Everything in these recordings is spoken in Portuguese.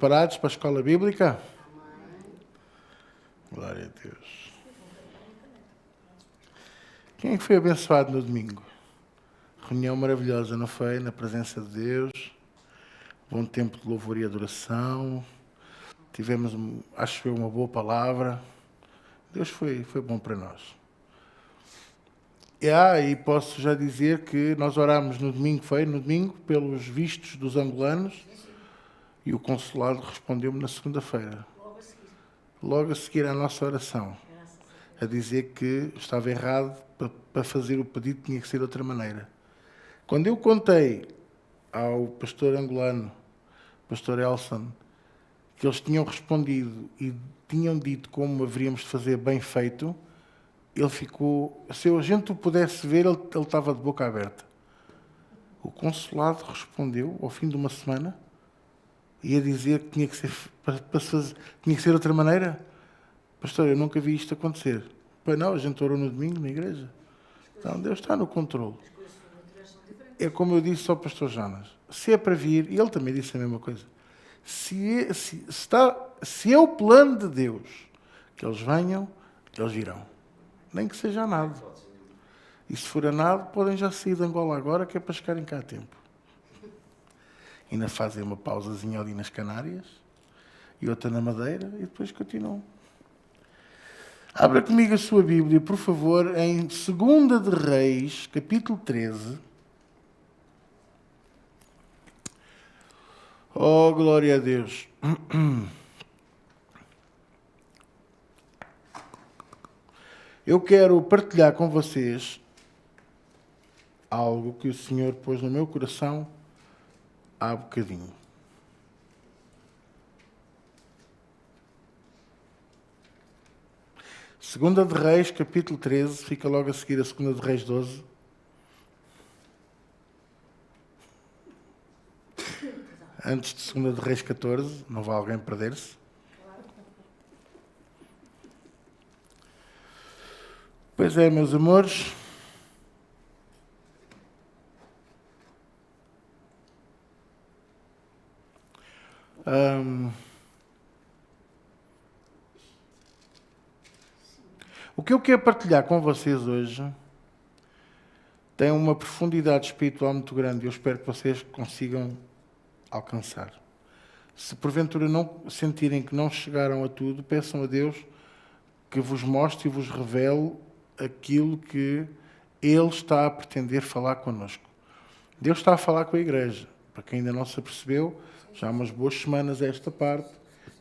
preparados para a escola bíblica? Glória a Deus. Quem é que foi abençoado no domingo? Reunião maravilhosa, não foi? Na presença de Deus. Bom tempo de louvor e adoração. Tivemos, acho eu, uma boa palavra. Deus foi bom para nós. E posso já dizer que nós orámos no domingo, pelos vistos dos angolanos, e o consulado respondeu-me na segunda-feira. Logo a seguir à nossa oração, a dizer que estava errado, para fazer o pedido tinha que ser de outra maneira. Quando eu contei ao pastor angolano, pastor Elson, que eles tinham respondido e tinham dito como haveríamos de fazer bem feito, ele ficou... Se a gente o pudesse ver, ele estava de boca aberta. O consulado respondeu, ao fim de uma semana, e a dizer que tinha que ser, tinha que ser de outra maneira. Pastor, eu nunca vi isto acontecer. Pois não, a gente orou no domingo na igreja. Então, Deus está no controle. É como eu disse ao pastor Jonas. Se é para vir, e ele também disse a mesma coisa. Se é o plano de Deus que eles venham, eles virão. Nem que seja a nado. E se for a nado, podem já sair de Angola agora, que é para chegarem cá a tempo. Ainda fazem uma pausazinha ali nas Canárias, e outra na Madeira, e depois continuam. Abra comigo a sua Bíblia, por favor, em 2 de Reis, capítulo 13. Oh, glória a Deus. Eu quero partilhar com vocês algo que o Senhor pôs no meu coração há bocadinho. Segunda de Reis, capítulo 13, fica logo a seguir a Segunda de Reis 12. Antes de Segunda de Reis 14, não vai alguém perder-se. Pois é, meus amores. O que eu quero partilhar com vocês hoje tem uma profundidade espiritual muito grande e eu espero que vocês consigam alcançar. Se porventura não sentirem que não chegaram a tudo, peçam a Deus que vos mostre e vos revele aquilo que Ele está a pretender falar connosco. Deus está a falar com a igreja. Para quem ainda não se apercebeu, já há umas boas semanas a esta parte,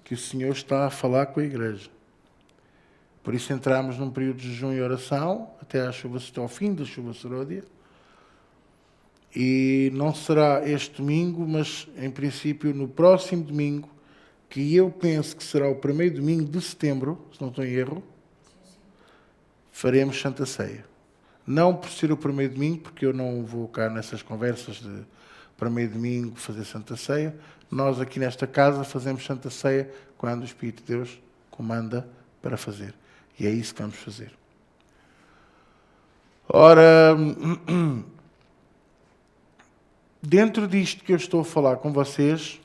que o Senhor está a falar com a igreja. Por isso entramos num período de jejum e oração, até ao fim da chuva seródia. E não será este domingo, mas em princípio no próximo domingo, que eu penso que será o primeiro domingo de setembro, se não estou em erro, faremos Santa Ceia. Não por ser o primeiro domingo, porque eu não vou cá nessas conversas de primeiro domingo fazer Santa Ceia. Nós aqui nesta casa fazemos Santa Ceia quando o Espírito de Deus comanda para fazer. E é isso que vamos fazer. Ora, dentro disto que eu estou a falar com vocês,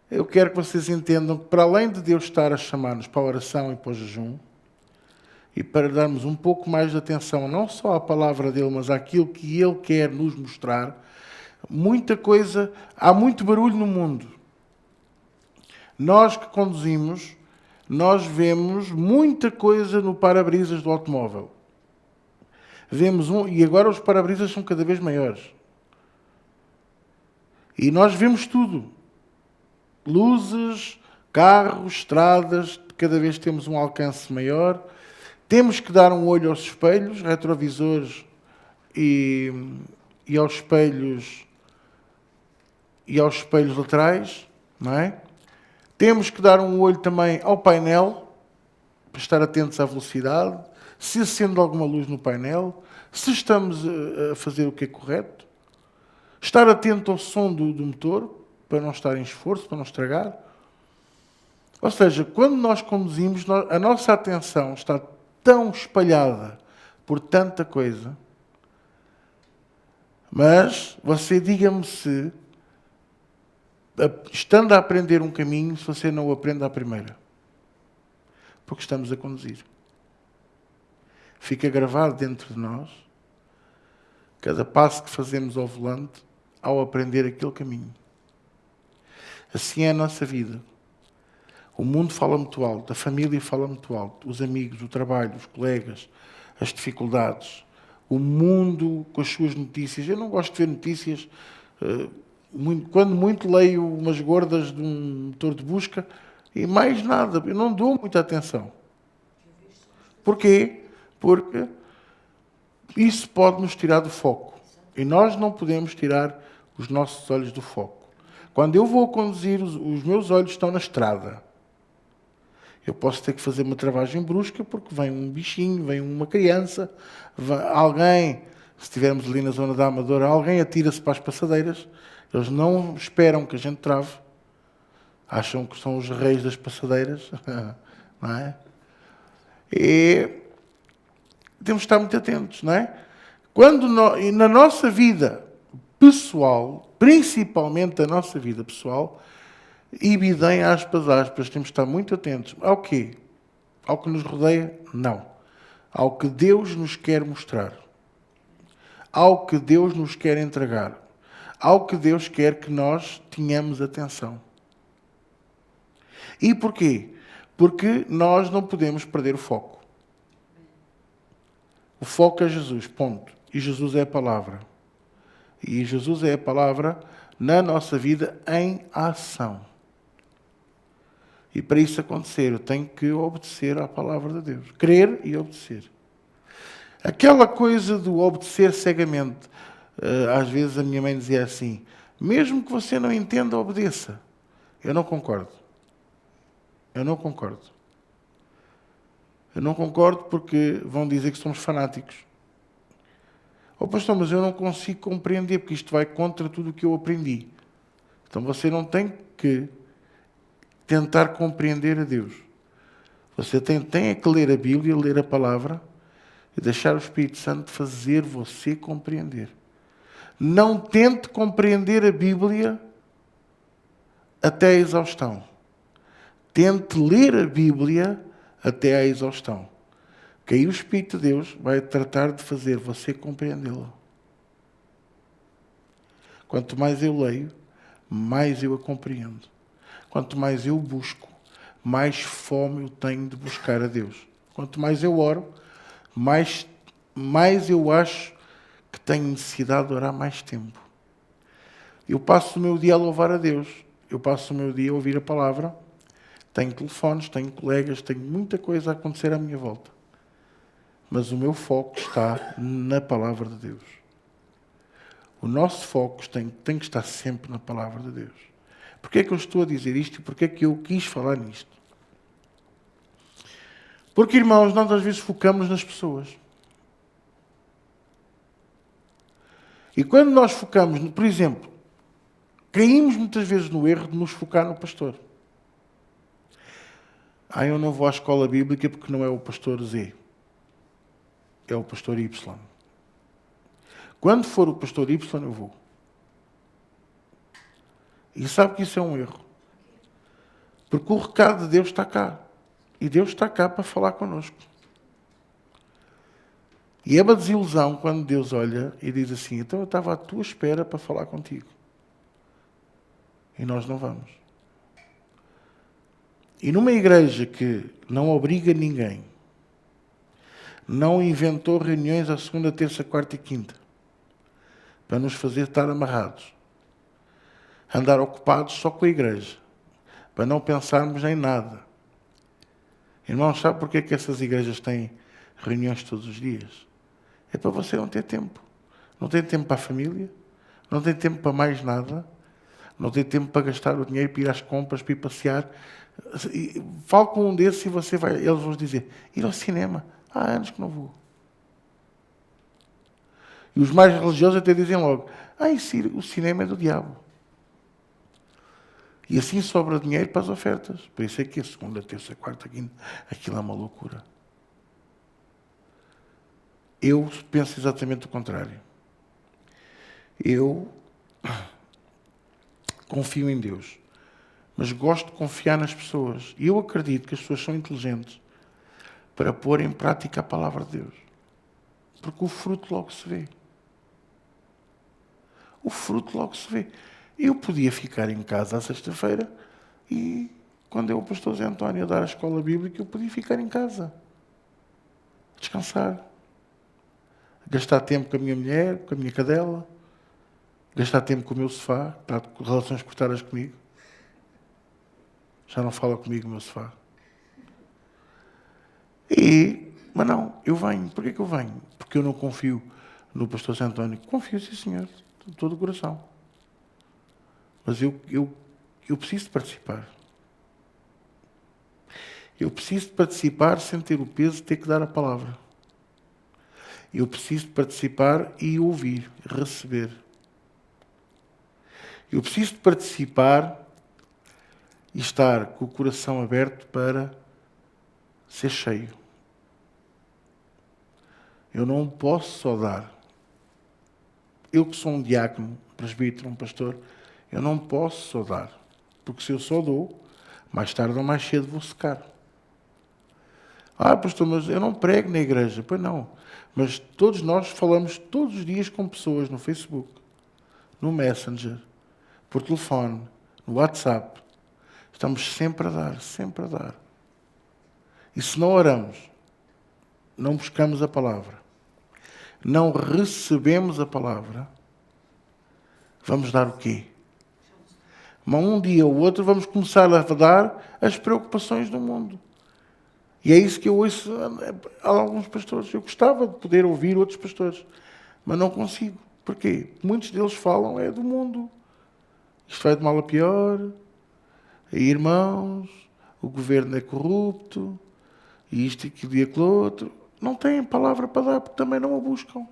eu quero que vocês entendam que para além de Deus estar a chamar-nos para a oração e para o jejum, e para darmos um pouco mais de atenção não só à palavra dele, mas àquilo que ele quer nos mostrar, muita coisa, há muito barulho no mundo. Nós que conduzimos, nós vemos muita coisa no para-brisas do automóvel. E agora os para-brisas são cada vez maiores. E nós vemos tudo. Luzes, carros, estradas, cada vez temos um alcance maior. Temos que dar um olho aos espelhos, retrovisores e aos espelhos laterais, não é? Temos que dar um olho também ao painel, para estar atentos à velocidade, se acende alguma luz no painel, se estamos a fazer o que é correto. Estar atento ao som do motor, para não estar em esforço, para não estragar. Ou seja, quando nós conduzimos, a nossa atenção está tão espalhada por tanta coisa, mas você diga-me se estando a aprender um caminho se você não o aprende à primeira? Porque estamos a conduzir. Fica gravado dentro de nós cada passo que fazemos ao volante ao aprender aquele caminho. Assim é a nossa vida. O mundo fala muito alto, a família fala muito alto, os amigos, o trabalho, os colegas, as dificuldades, o mundo com as suas notícias. Eu não gosto de ver notícias. Quando muito leio umas gordas de um motor de busca e mais nada. Eu não dou muita atenção. Porquê? Porque isso pode nos tirar do foco. E nós não podemos tirar os nossos olhos do foco. Quando eu vou conduzir, os meus olhos estão na estrada. Eu posso ter que fazer uma travagem brusca porque vem um bichinho, vem uma criança, alguém, se estivermos ali na zona da Amadora, alguém atira-se para as passadeiras. Eles não esperam que a gente trave. Acham que são os reis das passadeiras. Não é? E temos que estar muito atentos, não é? E na nossa vida pessoal, principalmente a nossa vida pessoal, e bidem aspas, temos que estar muito atentos. Ao quê? Ao que nos rodeia? Não. Ao que Deus nos quer mostrar. Ao que Deus nos quer entregar. Ao que Deus quer que nós tenhamos atenção. E porquê? Porque nós não podemos perder o foco. O foco é Jesus, ponto. E Jesus é a palavra. E Jesus é a palavra na nossa vida em ação. E para isso acontecer, eu tenho que obedecer à palavra de Deus. Crer e obedecer. Aquela coisa do obedecer cegamente. Às vezes a minha mãe dizia assim, mesmo que você não entenda, obedeça. Eu não concordo. Eu não concordo. Eu não concordo porque vão dizer que somos fanáticos. Oh, pastor, mas eu não consigo compreender porque isto vai contra tudo o que eu aprendi. Então você não tem que tentar compreender a Deus. Você tem que ler a Bíblia, ler a palavra e deixar o Espírito Santo fazer você compreender. Não tente compreender a Bíblia até a exaustão. Tente ler a Bíblia até à exaustão. Que aí o Espírito de Deus vai tratar de fazer você compreendê-la. Quanto mais eu leio, mais eu a compreendo. Quanto mais eu busco, mais fome eu tenho de buscar a Deus. Quanto mais eu oro, mais eu acho que tenho necessidade de orar mais tempo. Eu passo o meu dia a louvar a Deus. Eu passo o meu dia a ouvir a palavra. Tenho telefones, tenho colegas, tenho muita coisa a acontecer à minha volta. Mas o meu foco está na palavra de Deus. O nosso foco tem que estar sempre na palavra de Deus. Porquê é que eu estou a dizer isto e porquê é que eu quis falar nisto? Porque, irmãos, nós às vezes focamos nas pessoas. E quando nós focamos, por exemplo, caímos muitas vezes no erro de nos focar no pastor. Eu não vou à escola bíblica porque não é o pastor Z. É o pastor Y. Quando for o pastor Y, eu vou. E sabe que isso é um erro. Porque o recado de Deus está cá. E Deus está cá para falar connosco. E é uma desilusão quando Deus olha e diz assim, então eu estava à tua espera para falar contigo. E nós não vamos. E numa igreja que não obriga ninguém, não inventou reuniões à segunda, terça, quarta e quinta, para nos fazer estar amarrados, andar ocupados só com a igreja, para não pensarmos em nada. Irmãos, sabe porquê que essas igrejas têm reuniões todos os dias? É para você não ter tempo. Não tem tempo para a família, não tem tempo para mais nada, não tem tempo para gastar o dinheiro, para ir às compras, para ir passear. Fale com um desses e eles vão dizer, ir ao cinema, há anos que não vou. E os mais religiosos até dizem logo, o cinema é do diabo. E assim sobra dinheiro para as ofertas. Por isso é que a segunda, terça, quarta, quinta, aquilo é uma loucura. Eu penso exatamente o contrário. Eu confio em Deus. Mas gosto de confiar nas pessoas. E eu acredito que as pessoas são inteligentes para pôr em prática a palavra de Deus. Porque o fruto logo se vê. O fruto logo se vê. Eu podia ficar em casa à sexta-feira e, quando o pastor Zé António a dar a escola bíblica, eu podia ficar em casa. Descansar. Gastar tempo com a minha mulher, com a minha cadela. Gastar tempo com o meu sofá. Está com relações cortadas comigo. Já não fala comigo o meu sofá. Mas não, eu venho. Porquê que eu venho? Porque eu não confio no pastor Zé António. Confio, sim, senhor. De todo o coração. Mas eu preciso de participar. Eu preciso de participar sem ter o peso de ter que dar a palavra. Eu preciso de participar e ouvir, receber. Eu preciso de participar e estar com o coração aberto para ser cheio. Eu não posso só dar. Eu que sou um diácono, um presbítero, um pastor, eu não posso só dar. Porque se eu só dou, mais tarde ou mais cedo vou secar. Pastor, mas eu não prego na igreja. Pois não. Mas todos nós falamos todos os dias com pessoas no Facebook, no Messenger, por telefone, no WhatsApp. Estamos sempre a dar, sempre a dar. E se não oramos, não buscamos a palavra, não recebemos a palavra, vamos dar o quê? Mas um dia ou outro vamos começar a dar as preocupações do mundo. E é isso que eu ouço a alguns pastores. Eu gostava de poder ouvir outros pastores, mas não consigo. Porquê? Muitos deles falam do mundo. Isto vai de mal a pior. E irmãos, o governo é corrupto. E isto e aquilo e aquilo outro. Não têm palavra para dar porque também não a buscam.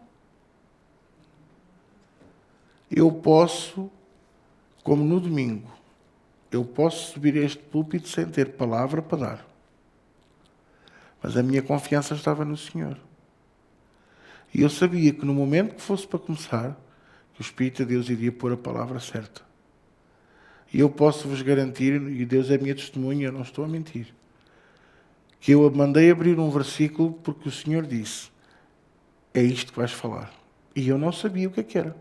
Eu posso, como no domingo, eu posso subir a este púlpito sem ter palavra para dar. Mas a minha confiança estava no Senhor. E eu sabia que no momento que fosse para começar, que o Espírito de Deus iria pôr a palavra certa. E eu posso vos garantir, e Deus é minha testemunha, eu não estou a mentir, que eu mandei abrir um versículo porque o Senhor disse, é isto que vais falar. E eu não sabia o que é que era.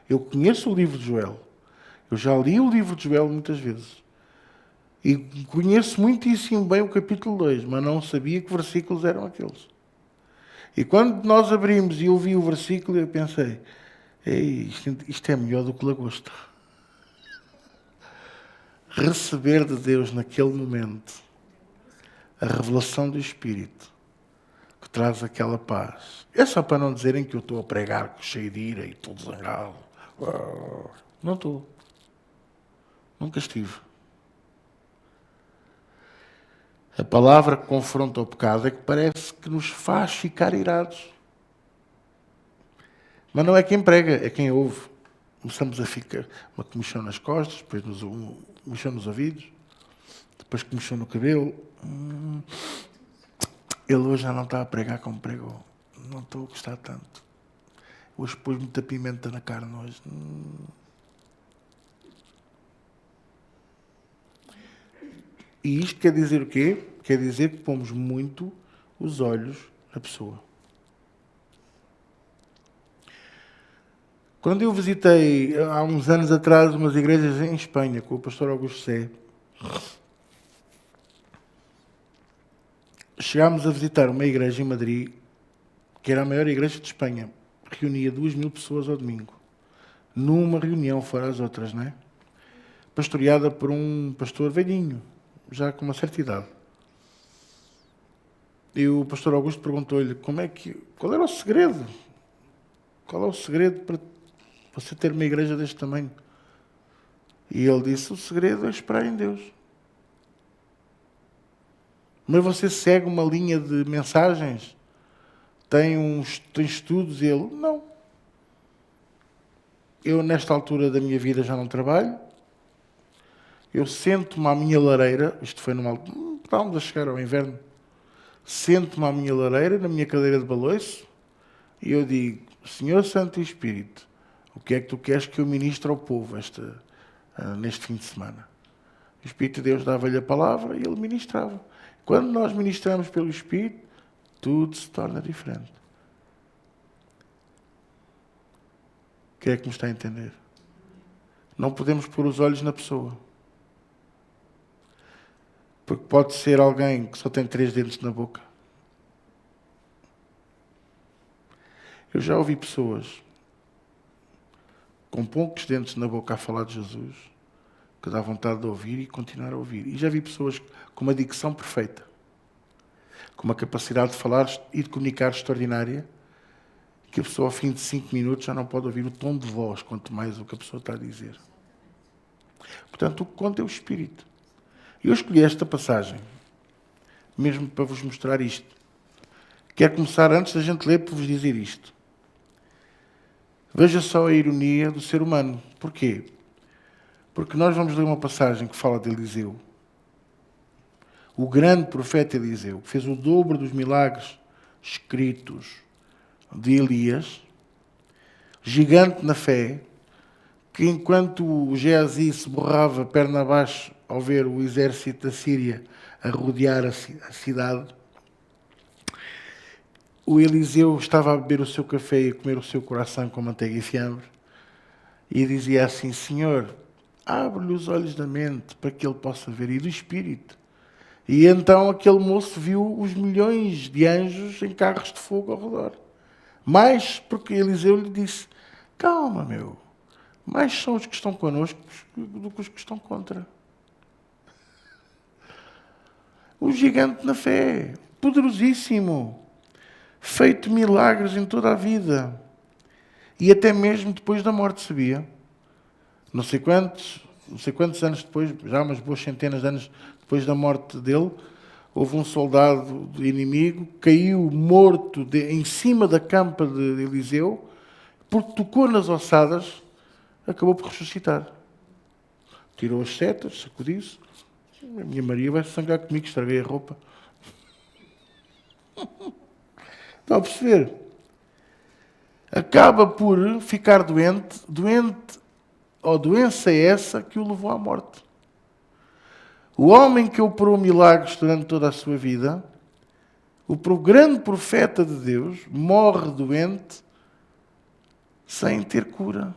Eu conheço o livro de Joel. Eu já li o livro de Joel muitas vezes. E conheço muitíssimo bem o capítulo 2, mas não sabia que versículos eram aqueles. E quando nós abrimos e eu vi o versículo, eu pensei, isto é melhor do que lagosta. Receber de Deus naquele momento a revelação do Espírito que traz aquela paz. É só para não dizerem que eu estou a pregar cheio de ira e todo zangado. Não estou. Nunca estive. A palavra que confronta o pecado é que parece que nos faz ficar irados. Mas não é quem prega, é quem ouve. Começamos a ficar uma comichão nas costas, depois comichão nos ouvidos, depois comichão no cabelo. Ele hoje já não está a pregar como pregou. Não estou a gostar tanto. Hoje pôs muita pimenta na carne hoje. E isto quer dizer o quê? Quer dizer que pomos muito os olhos na pessoa. Quando eu visitei, há uns anos atrás, umas igrejas em Espanha, com o pastor Augusto Sé, chegámos a visitar uma igreja em Madrid, que era a maior igreja de Espanha. Reunia 2.000 pessoas ao domingo. Numa reunião, fora as outras, não é? Pastoreada por um pastor velhinho, já com uma certa idade. E o pastor Augusto perguntou-lhe qual era o segredo? Qual é o segredo para você ter uma igreja deste tamanho? E ele disse, o segredo é esperar em Deus. Mas você segue uma linha de mensagens? Tem estudos? E ele, não. Eu, nesta altura da minha vida, já não trabalho. Eu sento-me à minha lareira, isto foi estávamos a chegar ao inverno, sento-me à minha lareira, na minha cadeira de baloiço, e eu digo, Senhor Santo e Espírito, o que é que tu queres que eu ministre ao povo neste fim de semana. O Espírito de Deus dava-lhe a palavra e ele ministrava. Quando nós ministramos pelo Espírito, tudo se torna diferente. Quem é que me está a entender? Não podemos pôr os olhos na pessoa. Porque pode ser alguém que só tem 3 dentes na boca. Eu já ouvi pessoas com poucos dentes na boca a falar de Jesus, que dá vontade de ouvir e continuar a ouvir. E já vi pessoas com uma dicção perfeita, com uma capacidade de falar e de comunicar extraordinária, que a pessoa ao fim de 5 minutos já não pode ouvir o tom de voz, quanto mais o que a pessoa está a dizer. Portanto, o que conta é o Espírito. Eu escolhi esta passagem, mesmo para vos mostrar isto. Quero começar, antes da gente ler, por vos dizer isto. Veja só a ironia do ser humano. Porquê? Porque nós vamos ler uma passagem que fala de Eliseu. O grande profeta Eliseu, que fez o dobro dos milagres escritos de Elias, gigante na fé, que enquanto o Geazi se borrava perna abaixo ao ver o exército da Síria a rodear a cidade, o Eliseu estava a beber o seu café e a comer o seu coração com manteiga e fiambre e dizia assim: Senhor, abre-lhe os olhos da mente para que ele possa ver, e do Espírito. E então aquele moço viu os milhões de anjos em carros de fogo ao redor. Mais porque Eliseu lhe disse: calma, meu, mais são os que estão connosco do que os que estão contra. O gigante na fé, poderosíssimo, feito milagres em toda a vida. E até mesmo depois da morte, sabia? Não sei quantos anos depois, já umas boas centenas de anos depois da morte dele, houve um soldado inimigo, caiu morto em cima da campa de Eliseu, porque tocou nas ossadas, acabou por ressuscitar. Tirou as setas, sacudiu-se. A minha Maria vai se sangrar comigo, estraguei a roupa. Estão a perceber? Acaba por ficar doente, ou doença é essa que o levou à morte. O homem que operou milagres durante toda a sua vida, o grande profeta de Deus, morre doente sem ter cura.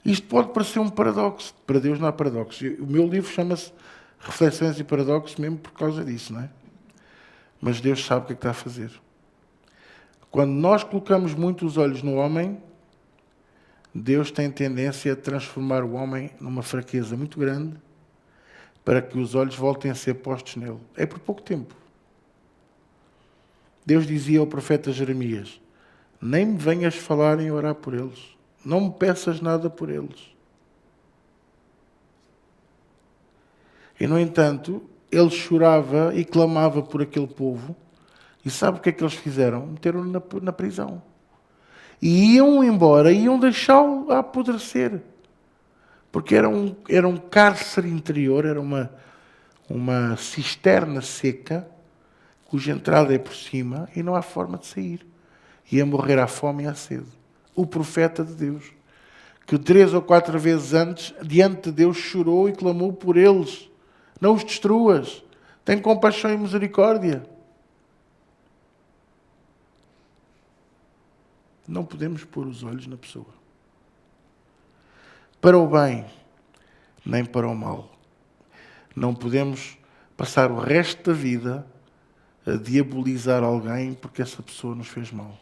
Isto pode parecer um paradoxo. Para Deus não há paradoxo. O meu livro chama-se Reflexões e Paradoxos mesmo por causa disso, não é? Mas Deus sabe o que é que está a fazer. Quando nós colocamos muito os olhos no homem, Deus tem tendência a transformar o homem numa fraqueza muito grande para que os olhos voltem a ser postos nele. É por pouco tempo. Deus dizia ao profeta Jeremias: nem me venhas falar em orar por eles. Não me peças nada por eles. E, no entanto, ele chorava e clamava por aquele povo. E sabe o que é que eles fizeram? Meteram-no na prisão. E iam embora, iam deixá-lo a apodrecer. Porque era um cárcere interior, era uma cisterna seca, cuja entrada é por cima e não há forma de sair. Ia morrer à fome e à sede. O profeta de Deus, que 3 ou 4 vezes antes, diante de Deus, chorou e clamou por eles. Não os destruas. Tem compaixão e misericórdia. Não podemos pôr os olhos na pessoa. Para o bem, nem para o mal. Não podemos passar o resto da vida a diabolizar alguém porque essa pessoa nos fez mal.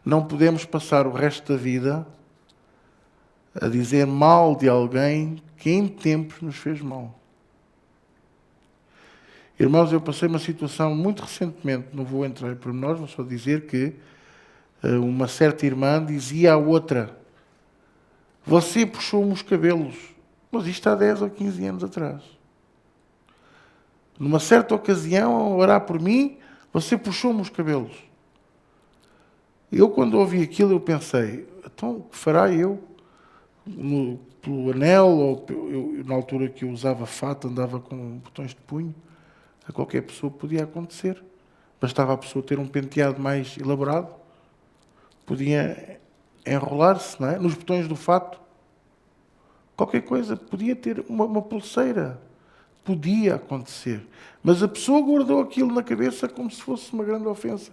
Não podemos passar o resto da vida a dizer mal de alguém que em tempos nos fez mal. Irmãos, eu passei uma situação muito recentemente, não vou entrar em pormenores, vou só dizer que uma certa irmã dizia à outra: você puxou-me os cabelos. Mas isto há 10 ou 15 anos atrás. Numa certa ocasião, a orar por mim, você puxou-me os cabelos. Eu, quando ouvi aquilo, eu pensei: então, o que fará eu? Pelo anel, ou na altura que eu usava fato, andava com botões de punho, a qualquer pessoa podia acontecer. Bastava a pessoa ter um penteado mais elaborado, podia enrolar-se, não é? Nos botões do fato. Qualquer coisa, podia ter uma pulseira. Podia acontecer. Mas a pessoa guardou aquilo na cabeça como se fosse uma grande ofensa.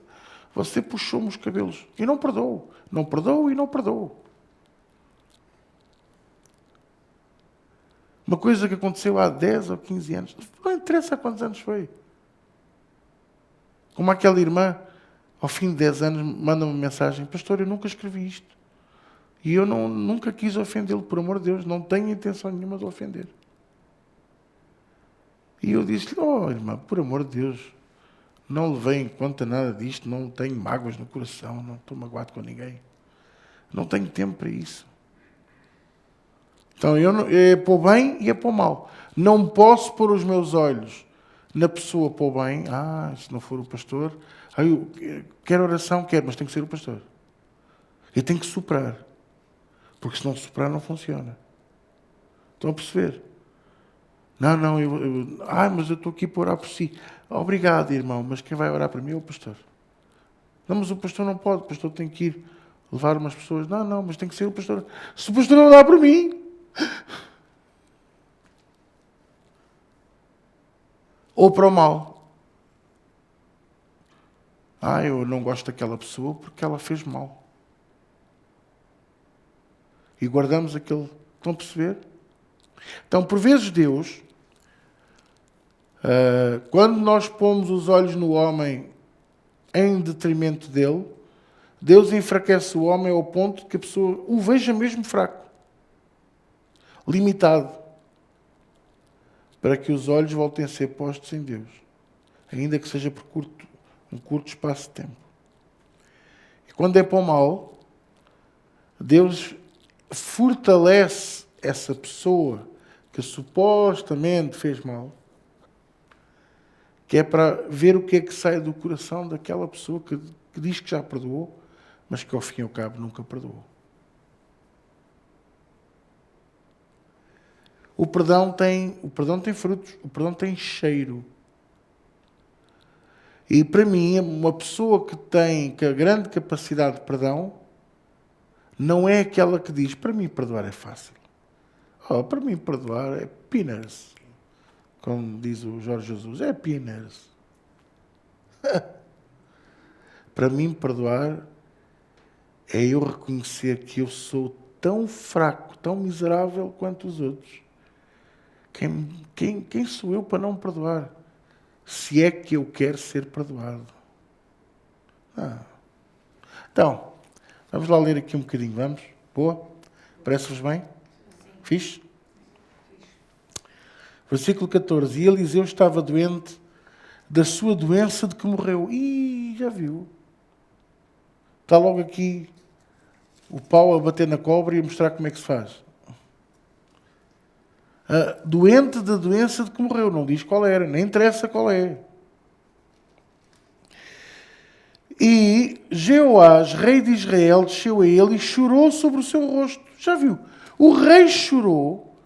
Você puxou-me os cabelos. E não perdoou. Não perdoou e não perdoou. Uma coisa que aconteceu há 10 ou 15 anos. Não interessa há quantos anos foi. Como aquela irmã, ao fim de 10 anos, manda-me uma mensagem: pastor, eu nunca escrevi isto. E eu nunca quis ofendê-lo, por amor de Deus. Não tenho intenção nenhuma de ofender. E eu disse-lhe: oh, irmã, por amor de Deus, não levei em conta nada disto, não tenho mágoas no coração, não estou magoado com ninguém. Não tenho tempo para isso. Então, é para o bem e é para o mal. Não posso pôr os meus olhos na pessoa para o bem. Se não for o pastor... eu quero oração, quero, mas tem que ser o pastor. E tem que soprar. Porque se não soprar, não funciona. Estão a perceber? Mas eu estou aqui para orar por si. Obrigado, irmão, mas quem vai orar por mim é o pastor. Não, mas o pastor não pode. O pastor tem que ir levar umas pessoas. Não, mas tem que ser o pastor. Se o pastor não orar por mim... Ou para o mal. Eu não gosto daquela pessoa porque ela fez mal. E guardamos aquele... Estão a perceber? Então, por vezes, Deus, quando nós pomos os olhos no homem em detrimento dele, Deus enfraquece o homem ao ponto de que a pessoa o veja mesmo fraco. Limitado. Para que os olhos voltem a ser postos em Deus. Ainda que seja por um curto espaço de tempo. E quando é para o mal, Deus fortalece essa pessoa que supostamente fez mal, que é para ver o que é que sai do coração daquela pessoa que diz que já perdoou, mas que ao fim e ao cabo nunca perdoou. O perdão tem frutos, o perdão tem cheiro. E para mim, uma pessoa que tem a grande capacidade de perdão não é aquela que diz: para mim perdoar é fácil. Para mim perdoar é peanuts. Como diz o Jorge Jesus, é peanuts. Para mim perdoar é eu reconhecer que eu sou tão fraco, tão miserável quanto os outros. Quem sou eu para não perdoar? Se é que eu quero ser perdoado. Então, vamos lá ler aqui um bocadinho, vamos? Boa? Parece-vos bem? Fixe? Versículo 14. E Eliseu estava doente da sua doença de que morreu. Já viu? Está logo aqui o pau a bater na cobra e a mostrar como é que se faz. Doente da doença de que morreu. Não diz qual era, nem interessa qual é. E Jeoás, rei de Israel, desceu a ele e chorou sobre o seu rosto. Já viu? O rei chorou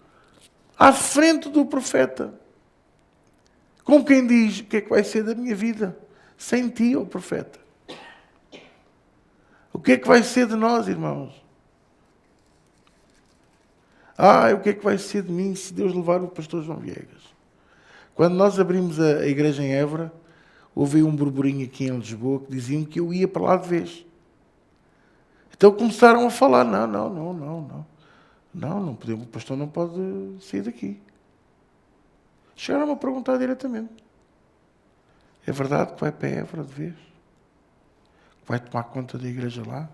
à frente do profeta. Como quem diz: o que é que vai ser da minha vida sem ti, ó profeta? O que é que vai ser de nós, irmãos? O que é que vai ser de mim se Deus levar o pastor João Viegas? Quando nós abrimos a igreja em Évora, houve um burburinho aqui em Lisboa que diziam que eu ia para lá de vez. Então começaram a falar: não podemos, o pastor não pode sair daqui. Chegaram a perguntar diretamente: é verdade que vai para Évora de vez? Que vai tomar conta da igreja lá?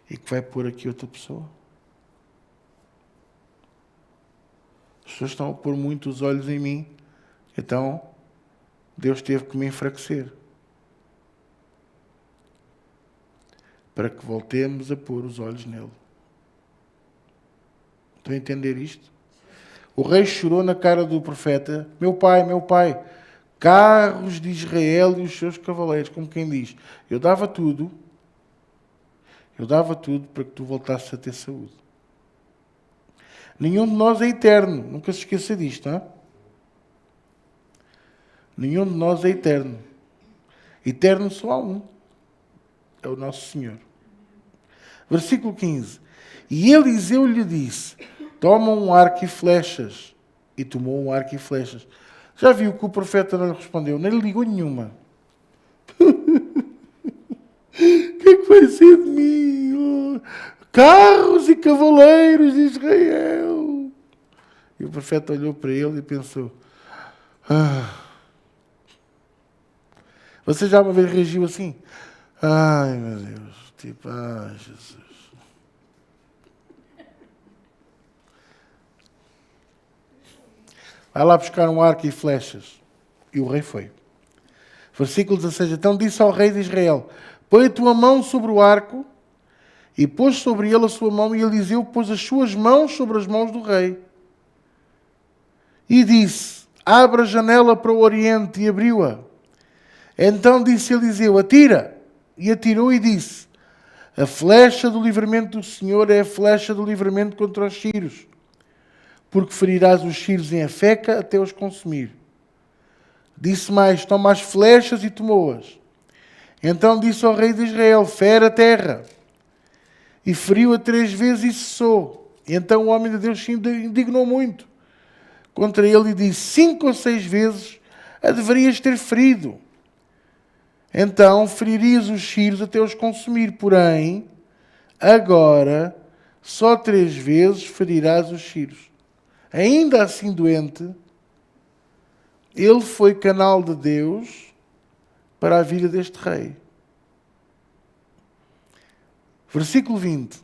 E que vai pôr aqui outra pessoa? As pessoas estão a pôr muito os olhos em mim. Então, Deus teve que me enfraquecer. Para que voltemos a pôr os olhos nele. Estão a entender isto? O rei chorou na cara do profeta: meu pai, carros de Israel e os seus cavaleiros. Como quem diz: eu dava tudo para que tu voltasses a ter saúde. Nenhum de nós é eterno. Nunca se esqueça disto, não? Nenhum de nós é eterno. Eterno só há um. É o nosso Senhor. Versículo 15. E Eliseu lhe disse: toma um arco e flechas. E tomou um arco e flechas. Já viu que o profeta não lhe respondeu, nem lhe ligou nenhuma. O que é que vai ser de mim? Oh, carros e cavaleiros de Israel. E o profeta olhou para ele e pensou: você já uma vez reagiu assim? Ai, meu Deus. Tipo, ai, Jesus. Vai lá buscar um arco e flechas. E o rei foi. Versículo 16. Então disse ao rei de Israel: põe a tua mão sobre o arco. E pôs sobre ele a sua mão, e Eliseu pôs as suas mãos sobre as mãos do rei. E disse: abre a janela para o oriente, e abriu-a. Então disse Eliseu: atira. E atirou e disse: a flecha do livramento do Senhor é a flecha do livramento contra os sírios, porque ferirás os sírios em Afeca até os consumir. Disse mais: toma as flechas, e tomou-as. Então disse ao rei de Israel: fere a terra. E feriu-a 3 vezes e cessou. E então o homem de Deus se indignou muito contra ele e disse: 5 ou 6 vezes a deverias ter ferido. Então feririas os sírios até os consumir. Porém, agora, só 3 vezes ferirás os sírios. Ainda assim doente, ele foi canal de Deus para a vida deste rei. Versículo 20.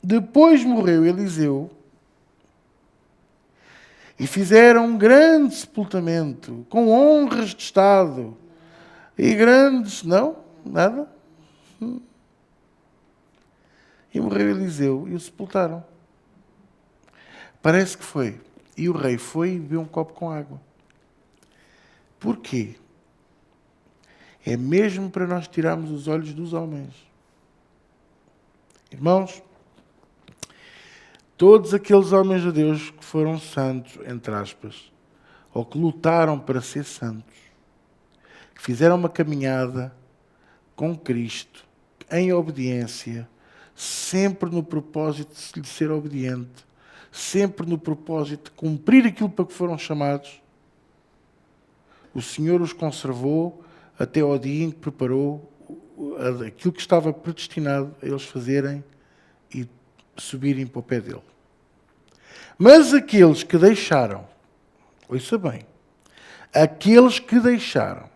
Depois morreu Eliseu e fizeram um grande sepultamento, com honras de Estado e grandes... Não? Nada? E morreu Eliseu e o sepultaram. Parece que foi. E o rei foi e bebeu um copo com água. Porquê? É mesmo para nós tirarmos os olhos dos homens. Irmãos, todos aqueles homens de Deus que foram santos, entre aspas, ou que lutaram para ser santos, que fizeram uma caminhada com Cristo, em obediência, sempre no propósito de lhe ser obediente, sempre no propósito de cumprir aquilo para que foram chamados, o Senhor os conservou até ao dia em que preparou aquilo que estava predestinado a eles fazerem e subirem para o pé dele. Mas aqueles que deixaram, ouça bem, aqueles que deixaram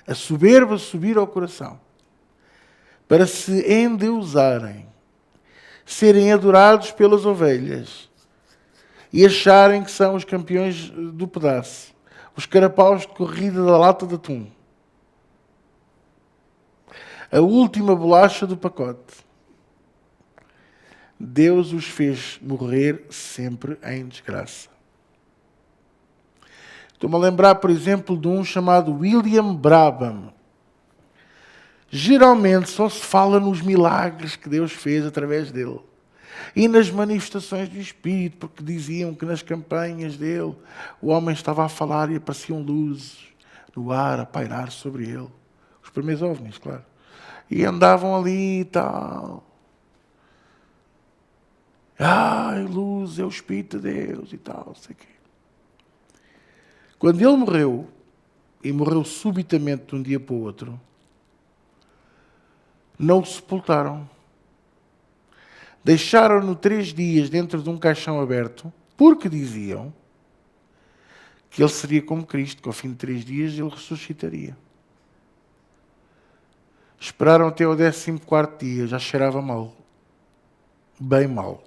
a soberba subir ao coração para se endeusarem, serem adorados pelas ovelhas e acharem que são os campeões do pedaço, os carapaus de corrida da lata de atum, a última bolacha do pacote, Deus os fez morrer sempre em desgraça. Estou-me a lembrar, por exemplo, de um chamado William Brabham. Geralmente só se fala nos milagres que Deus fez através dele. E nas manifestações do Espírito, porque diziam que nas campanhas dele o homem estava a falar e apareciam luzes no ar a pairar sobre ele. Os primeiros ovnis, claro. E andavam ali e tal. Ai, luz é o Espírito de Deus e tal, sei o quê. Quando ele morreu, e morreu subitamente de um dia para o outro, não o sepultaram. Deixaram-no 3 dias dentro de um caixão aberto, porque diziam que ele seria como Cristo, que ao fim de 3 dias ele ressuscitaria. Esperaram até o 14º dia, já cheirava mal. Bem mal.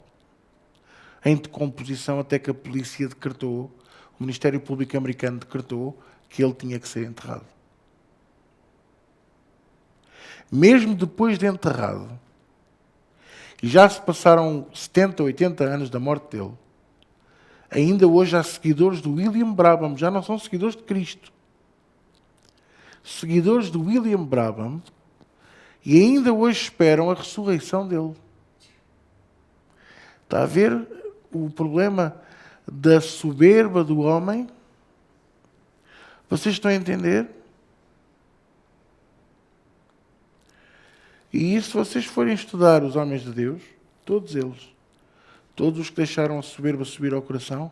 Em decomposição, até que a polícia decretou, o Ministério Público americano decretou que ele tinha que ser enterrado. Mesmo depois de enterrado, e já se passaram 70, 80 anos da morte dele, ainda hoje há seguidores do William Brabham, já não são seguidores de Cristo. Seguidores do William Brabham, e ainda hoje esperam a ressurreição dele. Está a ver o problema da soberba do homem? Vocês estão a entender? E isso, se vocês forem estudar os homens de Deus, todos eles, todos os que deixaram a soberba subir ao coração,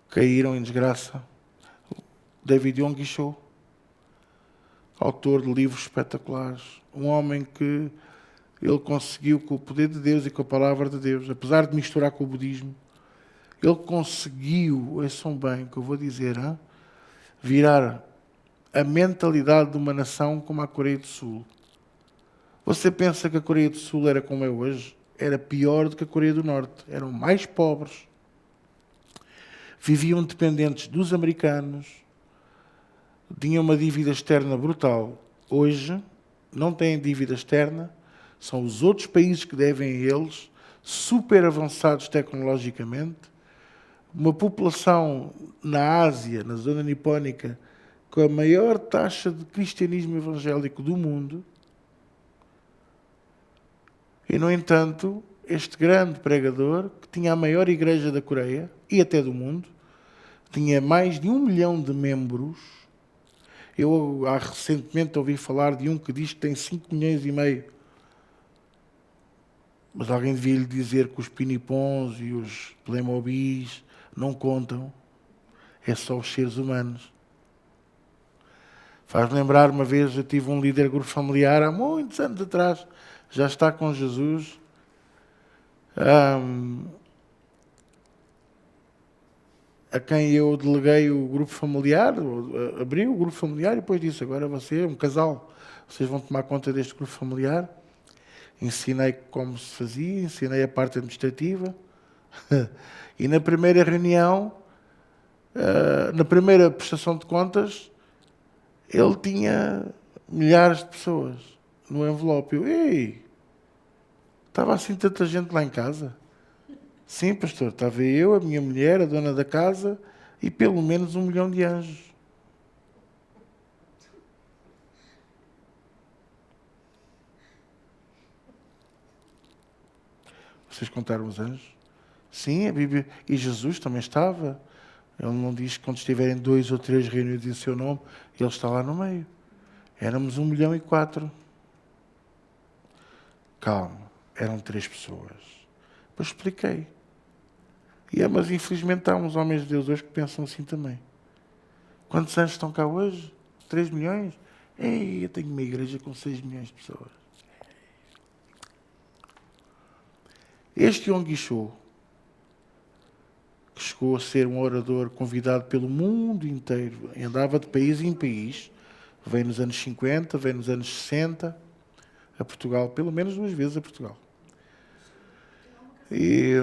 caíram em desgraça. David Yong Cho, autor de livros espetaculares, um homem que ele conseguiu, com o poder de Deus e com a palavra de Deus, apesar de misturar com o budismo, ele conseguiu, ouçam bem o que eu vou dizer, virar a mentalidade de uma nação como a Coreia do Sul. Você pensa que a Coreia do Sul era como é hoje? Era pior do que a Coreia do Norte. Eram mais pobres. Viviam dependentes dos americanos. Tinham uma dívida externa brutal. Hoje, não têm dívida externa. São os outros países que devem a eles, super avançados tecnologicamente. Uma população na Ásia, na zona nipónica, com a maior taxa de cristianismo evangélico do mundo. E, no entanto, este grande pregador, que tinha a maior igreja da Coreia, e até do mundo, tinha mais de 1 milhão de membros. Eu recentemente ouvi falar de um que diz que tem 5 milhões e meio. Mas alguém devia lhe dizer que os pinipons e os Playmobis não contam. É só os seres humanos. Faz-me lembrar, uma vez eu tive um líder grupo familiar, há muitos anos atrás, já está com Jesus, a quem eu deleguei o grupo familiar, abri o grupo familiar e depois disse, agora você, um casal, vocês vão tomar conta deste grupo familiar. Ensinei como se fazia, ensinei a parte administrativa. E na primeira reunião, na primeira prestação de contas, ele tinha milhares de pessoas no envelope. Ei, estava assim tanta gente lá em casa? Sim, pastor, estava eu, a minha mulher, a dona da casa e pelo menos 1 milhão de anjos. Vocês contaram os anjos? Sim, a Bíblia. E Jesus também estava. Ele não diz que quando estiverem 2 ou 3 reunidos em seu nome, ele está lá no meio. Éramos 1 milhão e 4. Calma, eram 3 pessoas. Depois expliquei. Mas infelizmente há uns homens de Deus hoje que pensam assim também. Quantos anjos estão cá hoje? 3 milhões? Ei, eu tenho uma igreja com 6 milhões de pessoas. Este Yong Cho, que chegou a ser um orador convidado pelo mundo inteiro, andava de país em país, veio nos anos 50, veio nos anos 60, a Portugal, pelo menos 2 vezes a Portugal. E,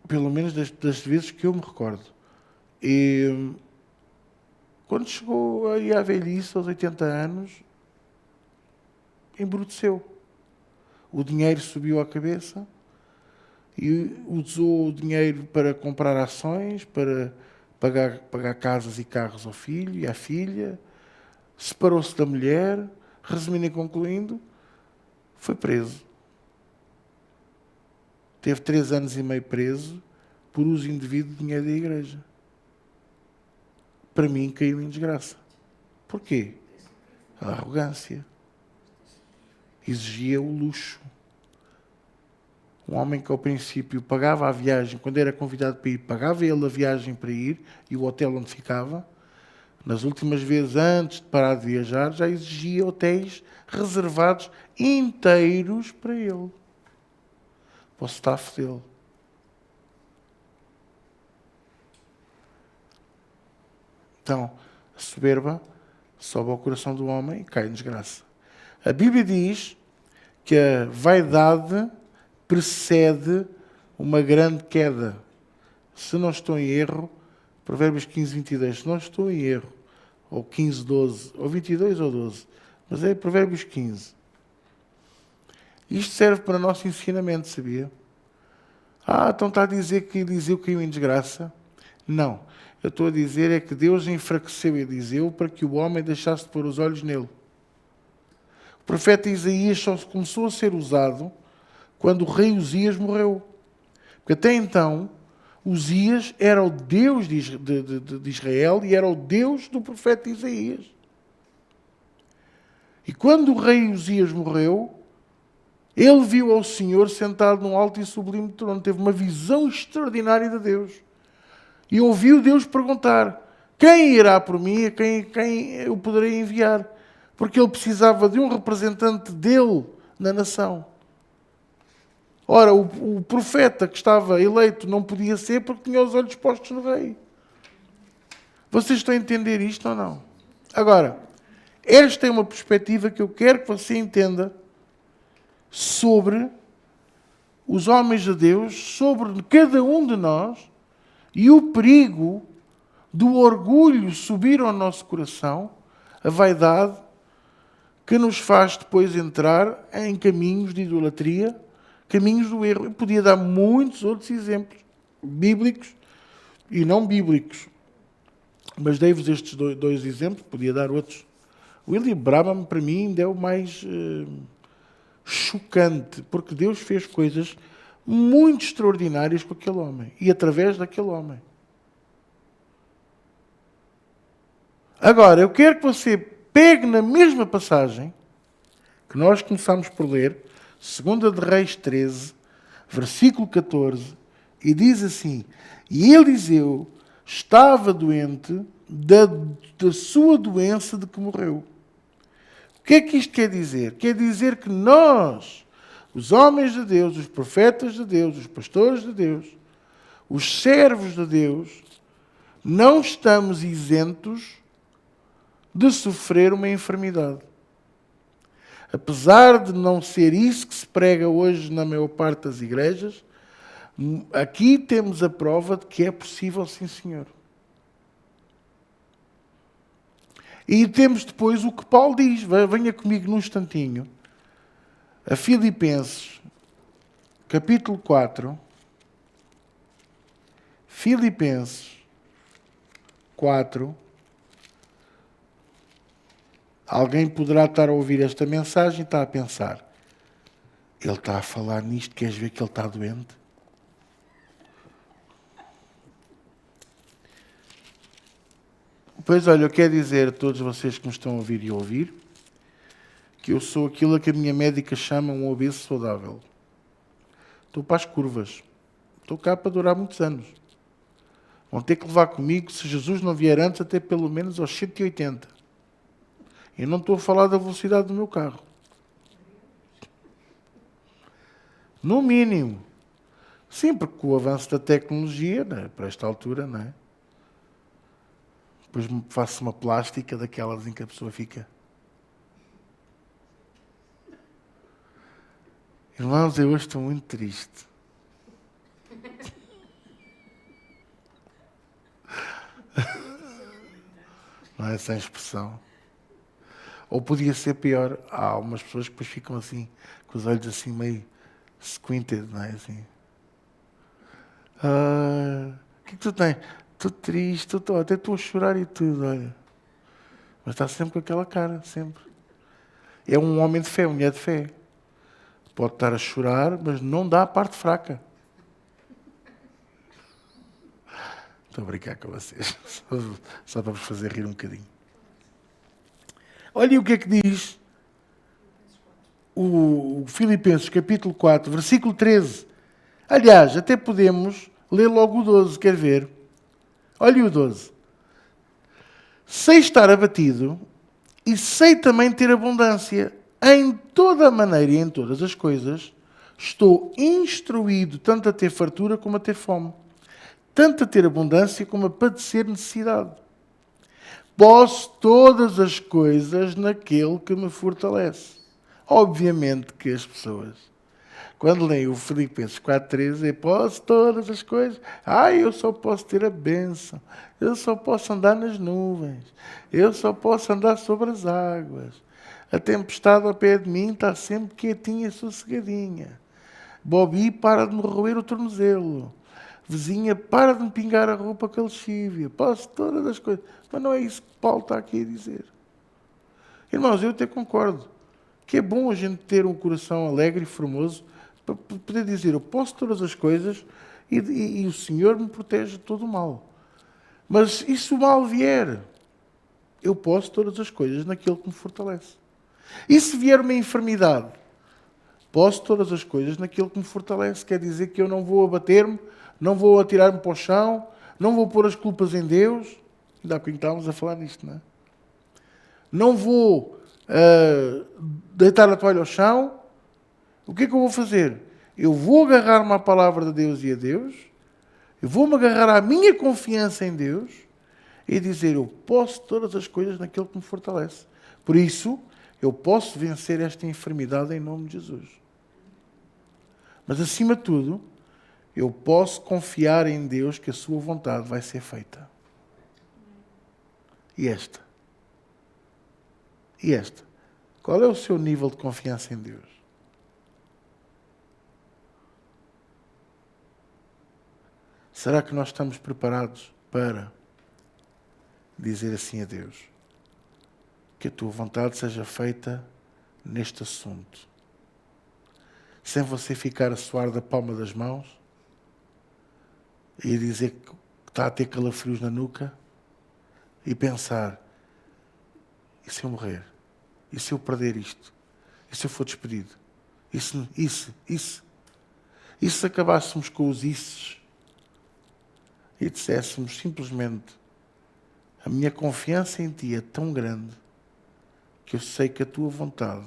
pelo menos das vezes que eu me recordo. E quando chegou aí à velhice, aos 80 anos, embruteceu. O dinheiro subiu à cabeça e usou o dinheiro para comprar ações, para pagar casas e carros ao filho e à filha, separou-se da mulher, resumindo e concluindo, foi preso. Teve 3 anos e meio preso por uso indevido de dinheiro da igreja. Para mim, caiu em desgraça. Porquê? A arrogância. Exigia o luxo. Um homem que ao princípio pagava a viagem, quando era convidado para ir, pagava ele a viagem para ir e o hotel onde ficava. Nas últimas vezes, antes de parar de viajar, já exigia hotéis reservados inteiros para ele, para o staff dele. Então, a soberba sobe ao coração do homem e cai em desgraça. A Bíblia diz que a vaidade precede uma grande queda. Se não estou em erro, Provérbios 15, 22, se não estou em erro, ou 15, 12, ou 22 ou 12, mas é Provérbios 15. Isto serve para o nosso ensinamento, sabia? Então está a dizer que Eliseu caiu em desgraça? Não. Eu estou a dizer é que Deus enfraqueceu Eliseu para que o homem deixasse de pôr os olhos nele. O profeta Isaías só começou a ser usado quando o rei Uzias morreu. Porque até então, Uzias era o Deus de Israel e era o Deus do profeta Isaías. E quando o rei Uzias morreu, ele viu ao Senhor sentado num alto e sublime trono. Teve uma visão extraordinária de Deus. E ouviu Deus perguntar: quem irá por mim? Quem eu poderei enviar? Porque ele precisava de um representante dele na nação. Ora, o profeta que estava eleito não podia ser porque tinha os olhos postos no rei. Vocês estão a entender isto ou não? Agora, esta é uma perspectiva que eu quero que você entenda sobre os homens de Deus, sobre cada um de nós e o perigo do orgulho subir ao nosso coração, a vaidade, que nos faz depois entrar em caminhos de idolatria, caminhos do erro. Eu podia dar muitos outros exemplos, bíblicos e não bíblicos, mas dei-vos estes dois exemplos, podia dar outros. William Branham, para mim, ainda é o mais chocante, porque Deus fez coisas muito extraordinárias com aquele homem e através daquele homem. Agora, eu quero que você pegue na mesma passagem que nós começamos por ler, 2 de Reis 13, versículo 14, e diz assim: e Eliseu estava doente da sua doença de que morreu. O que é que isto quer dizer? Quer dizer que nós, os homens de Deus, os profetas de Deus, os pastores de Deus, os servos de Deus, não estamos isentos de sofrer uma enfermidade. Apesar de não ser isso que se prega hoje na maior parte das igrejas, aqui temos a prova de que é possível, sim, senhor. E temos depois o que Paulo diz. Venha comigo num instantinho. A Filipenses, capítulo 4. Filipenses 4. Alguém poderá estar a ouvir esta mensagem e está a pensar: ele está a falar nisto, queres ver que ele está doente? Pois olha, eu quero dizer a todos vocês que me estão a ouvir e a ouvir que eu sou aquilo a que a minha médica chama um obeso saudável. Estou para as curvas. Estou cá para durar muitos anos. Vão ter que levar comigo, se Jesus não vier antes, até pelo menos aos 180. Eu não estou a falar da velocidade do meu carro. No mínimo. Sim, porque com o avanço da tecnologia, né, para esta altura, não é? Depois me faço uma plástica daquelas em que a pessoa fica. Irmãos, eu hoje estou muito triste. Não é sem expressão. Ou podia ser pior. Há algumas pessoas que depois ficam assim, com os olhos assim meio squinted, não é assim? O que tu tens? Estou triste, até estou a chorar e tudo, olha. Mas está sempre com aquela cara, sempre. É um homem de fé, uma mulher de fé. Pode estar a chorar, mas não dá a parte fraca. Estou a brincar com vocês. Só para vos fazer rir um bocadinho. Olhem o que é que diz o Filipenses, capítulo 4, versículo 13. Aliás, até podemos ler logo o 12, quer ver? Olhem o 12. Sei estar abatido e sei também ter abundância. Em toda a maneira e em todas as coisas, estou instruído tanto a ter fartura como a ter fome, tanto a ter abundância como a padecer necessidade. Posso todas as coisas naquele que me fortalece. Obviamente que as pessoas, quando leem o Filipenses 4,13, posso todas as coisas. Eu só posso ter a bênção. Eu só posso andar nas nuvens. Eu só posso andar sobre as águas. A tempestade ao pé de mim está sempre quietinha, sossegadinha. Bobby para de me roer o tornozelo. Vizinha, para de me pingar a roupa com a lexívia. Posso todas as coisas. Mas não é isso que Paulo está aqui a dizer. Irmãos, eu até concordo que é bom a gente ter um coração alegre e formoso para poder dizer: eu posso todas as coisas e o Senhor me protege de todo o mal. Mas e se o mal vier? Eu posso todas as coisas naquele que me fortalece. E se vier uma enfermidade? Posso todas as coisas naquilo que me fortalece. Quer dizer que eu não vou abater-me, não vou atirar-me para o chão, não vou pôr as culpas em Deus. Ainda há pouquinho estávamos a falar nisto, não é? Não vou deitar a toalha ao chão. O que é que eu vou fazer? Eu vou agarrar-me à palavra de Deus e a Deus. Eu vou-me agarrar à minha confiança em Deus e dizer, eu posso todas as coisas naquilo que me fortalece. Por isso, eu posso vencer esta enfermidade em nome de Jesus. Mas, acima de tudo, eu posso confiar em Deus que a sua vontade vai ser feita. E esta? E esta? Qual é o seu nível de confiança em Deus? Será que nós estamos preparados para dizer assim a Deus? Que a tua vontade seja feita neste assunto. Sem você ficar a suar da palma das mãos e dizer que está a ter calafrios na nuca e pensar, e se eu morrer? E se eu perder isto? E se eu for despedido? E se acabássemos com os isses e disséssemos simplesmente, a minha confiança em Ti é tão grande que eu sei que a Tua vontade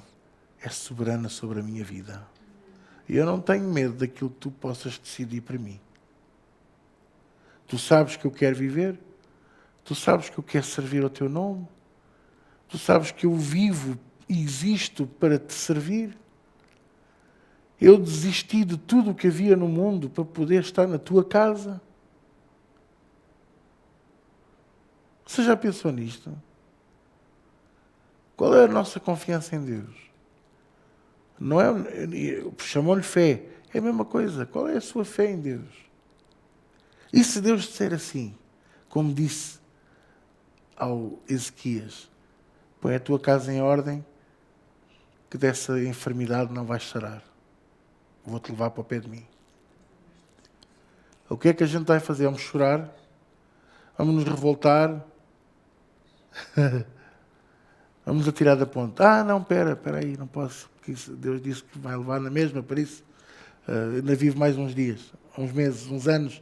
é soberana sobre a minha vida. E eu não tenho medo daquilo que Tu possas decidir para mim. Tu sabes que eu quero viver. Tu sabes que eu quero servir ao Teu nome. Tu sabes que eu vivo e existo para Te servir. Eu desisti de tudo o que havia no mundo para poder estar na Tua casa. Você já pensou nisto? Qual é a nossa confiança em Deus? Não é, chamou-lhe fé. É a mesma coisa. Qual é a sua fé em Deus? E se Deus disser assim, como disse ao Ezequias, põe a tua casa em ordem, que dessa enfermidade não vais sarar. Vou-te levar para o pé de mim. O que é que a gente vai fazer? Vamos chorar? Vamos nos revoltar? Vamos atirar da ponte. Não, espera aí, não posso. Porque Deus disse que vai levar na mesma, por isso ainda vivo mais uns dias, uns meses, uns anos.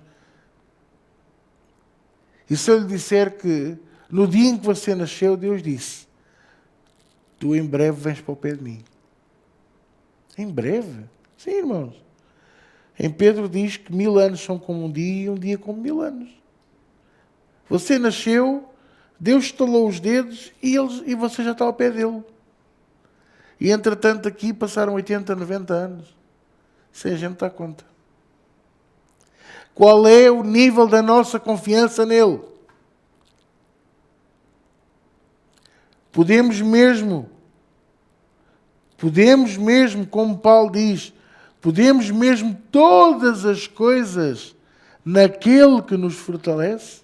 E se eu lhe disser que no dia em que você nasceu, Deus disse, tu em breve vens para o pé de mim. Em breve? Sim, irmãos. Em Pedro diz que 1000 anos são como um dia e um dia como 1000 anos. Você nasceu, Deus estalou os dedos e você já está ao pé dele. E entretanto aqui passaram 80, 90 anos. Sem a gente dar conta. Qual é o nível da nossa confiança nele? Podemos mesmo, como Paulo diz, podemos mesmo todas as coisas naquele que nos fortalece?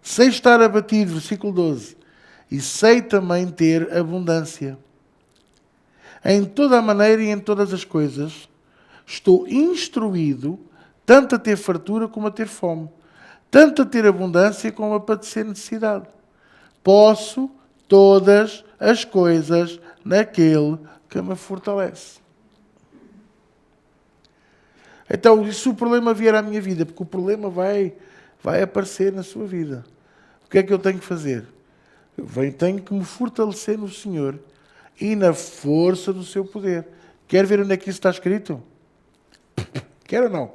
Sei estar abatido, versículo 12, e sei também ter abundância. Em toda a maneira e em todas as coisas, estou instruído tanto a ter fartura como a ter fome, tanto a ter abundância como a padecer necessidade. Posso todas as coisas naquele que me fortalece. Então, e se o problema vier à minha vida? Porque o problema vai aparecer na sua vida. O que é que eu tenho que fazer? Tenho que me fortalecer no Senhor e na força do seu poder. Quer ver onde é que isso está escrito? Quer ou não?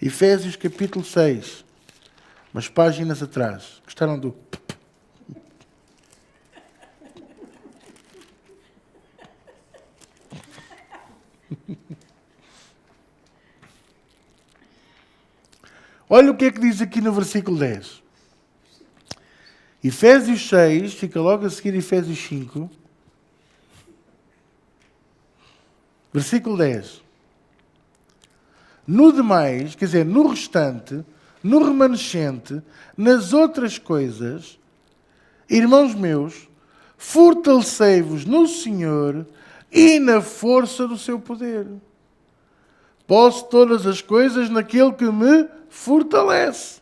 Efésios capítulo 6. Umas páginas atrás. Gostaram do... Olha o que é que diz aqui no versículo 10. Efésios 6, fica logo a seguir Efésios 5. Versículo 10. No demais, quer dizer, no restante, no remanescente, nas outras coisas, irmãos meus, fortalecei-vos no Senhor e na força do seu poder. Posso todas as coisas naquele que me fortalece.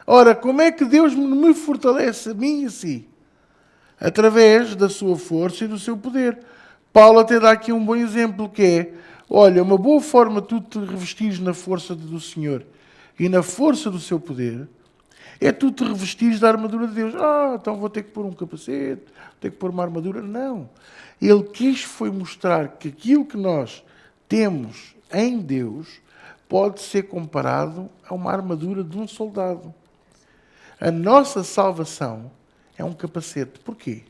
Ora, como é que Deus me fortalece a mim e a si? através da sua força e do seu poder. Paulo até dá aqui um bom exemplo, que é, olha, uma boa forma de tu te revestires na força do Senhor e na força do seu poder, é tu te revestires da armadura de Deus. Então vou ter que pôr um capacete, vou ter que pôr uma armadura. Não. Ele quis foi mostrar que aquilo que nós temos em Deus pode ser comparado a uma armadura de um soldado. A nossa salvação é um capacete. Porquê?